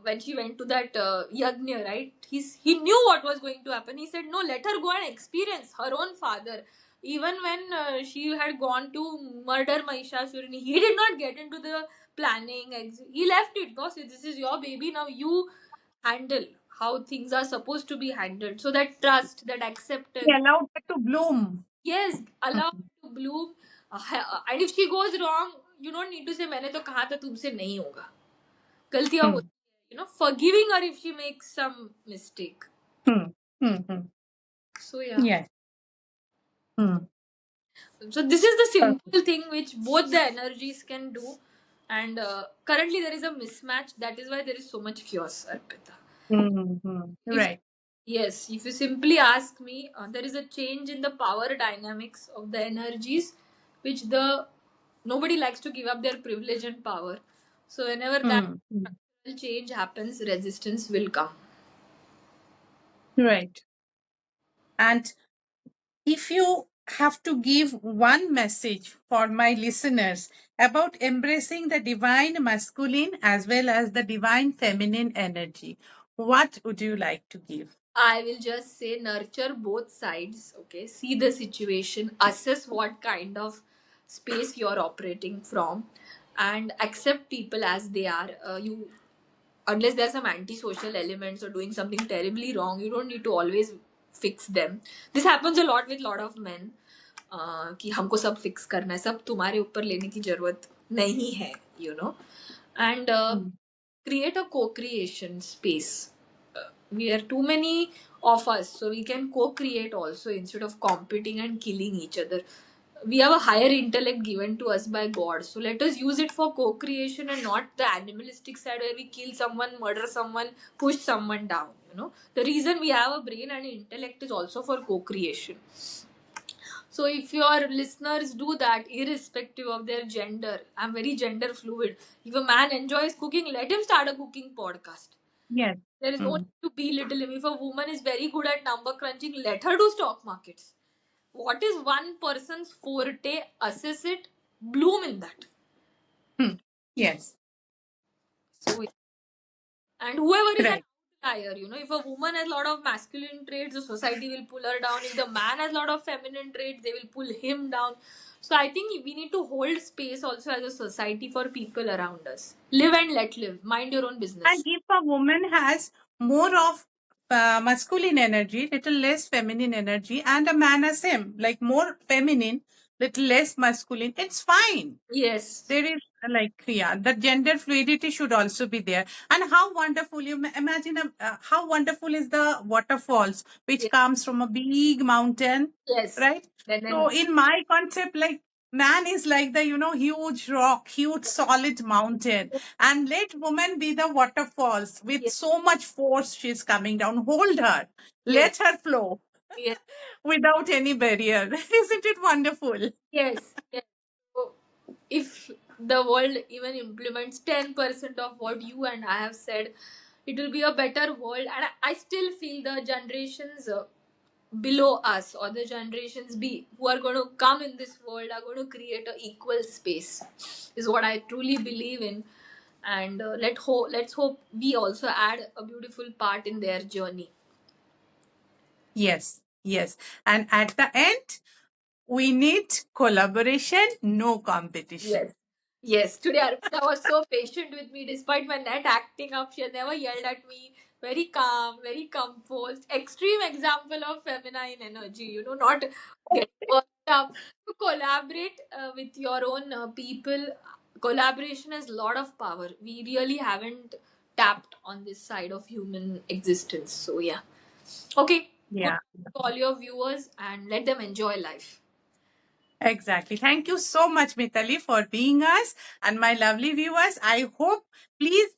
when she went to that yajna, right? He knew what was going to happen. He said, "No, let her go and experience her own father." Even when she had gone to murder Mahishasurini, he did not get into the planning. He left it. Boss, this is your baby. Now you handle how things are supposed to be handled. So that trust, that He acceptance. allowed her to bloom. Yes, allow Mhm. her to bloom. And if she goes wrong, you don't need to say मैंने तो कहा था तुमसे नहीं होगा. गलतियां Hmm. होती है. Forgiving her if she makes some mistake. Hmm. Hmm. Hmm. So yeah. Yes. Hmm. So this is the Perfect. simple thing which both the energies can do. And currently there is a mismatch. That is why there is so much chaos, Arpita. Hmm. Hmm. If Right. Yes, if you simply ask me, there is a change in the power dynamics of the energies, which the nobody likes to give up their privilege and power. So whenever that Hmm. Hmm. structural change happens, resistance will come. Right. And if you have to give one message for my listeners about embracing the divine masculine as well as the divine feminine energy, what would you like to give? I will just say nurture both sides, okay? See the situation, assess what kind of space you're operating from, and accept people as they are. You Unless there's some antisocial elements or doing something terribly wrong, you don't need to always fix them. This happens a lot with lot of men. कि हमको सब fix करना है, सब तुम्हारे ऊपर लेने की जरूरत नहीं है, and Hmm. create a co-creation space. We are too many of us, so we can co-create also instead of competing and killing each other. We have a higher intellect given to us by God, so let us use it for co-creation and not the animalistic side where we kill someone, murder someone, push someone down. The reason we have a brain and intellect is also for co-creation. So if your listeners do that, irrespective of their gender, I'm very gender fluid. If a man enjoys cooking, let him start a cooking podcast. Yes. There is no Hmm. need to belittle him. If a woman is very good at number crunching, let her do stock markets. What is one person's forte? Assess it, bloom in that. Hmm. Yes. So, and whoever is an Right. outlier, if a woman has a lot of masculine traits, the society will pull her down. If the man has a lot of feminine traits, they will pull him down. So I think we need to hold space also as a society for people around us. Live and let live. Mind your own And business. if a woman has more of masculine energy, little less feminine energy, and a man has him, like more feminine, little less masculine, it's fine. Yes. There is Like, yeah, the gender fluidity should also be there. And how wonderful, you imagine how wonderful is the waterfalls which Yes, comes from a big mountain, yes. right? So Then in my concept, like, man is like the, huge rock, huge solid mountain, and let woman be the waterfalls with yes, so much force. She's coming down, hold her, yes, let her flow yes, without any barrier. Isn't it wonderful? yes, yes. So if the world even implements 10% of what you and I have said, it will be a better world. And I still feel the generations below us, or the generations be who are going to come in this world, are going to create a equal space, is what I truly believe in. And let's hope we also add a beautiful part in their journey. Yes, yes. And at the end, we need collaboration, no competition. Yes. Yes. Today Arpita was so patient with me despite my net acting up. She has never yelled at me. Very calm, very composed. Extreme example of feminine energy. Not get worked up. To collaborate with your own people. Collaboration has a lot of power. We really haven't tapped on this side of human existence. So yeah. Okay. Good Yeah. to all your viewers and let them enjoy life. Exactly. Thank you so much, Mitali, for being us. And my lovely viewers, I hope, please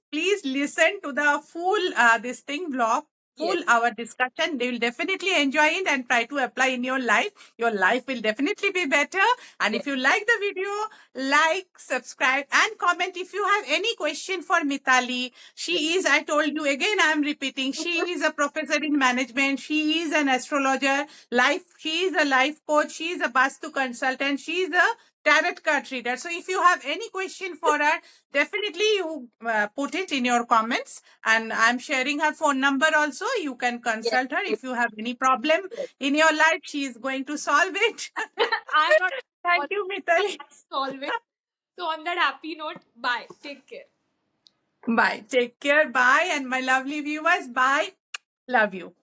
listen to the full this thing vlog, Yes. full our discussion. They will definitely enjoy it and try to apply in your life. Your life will definitely be better. And Yes. if you like the video, like, subscribe, and comment. If you have any question for Mitali, she is, I told you again, I am repeating, she is a professor in management. She is an astrologer. She is a life coach, she is a Bastu consultant, she is a tarot card reader. So if you have any question for her, definitely you put it in your comments, and I'm sharing her phone number also. You can Yes. consult her if you have any problem Yes. in your life. She is going to solve it. I'm not Thank you, Mitali. solve it. So on that happy note, bye. Take care. Bye, take care, bye, and my lovely viewers, bye, love you.